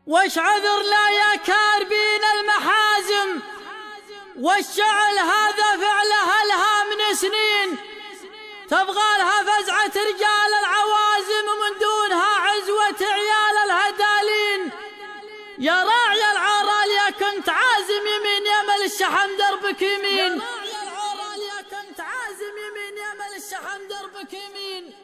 وش عذر لا يا كاربين المحازم، والشعل هذا فعلها لها من سنين، تبغى لها فزعة رجال العوازم ومن دونها عزوة عيال الهدالين. يا راعي العرال يا كنت عازم يمين يمل الشحم دربك يمين، يا راعي العرال يا كنت عازم يمين يمل الشحم دربك يمين.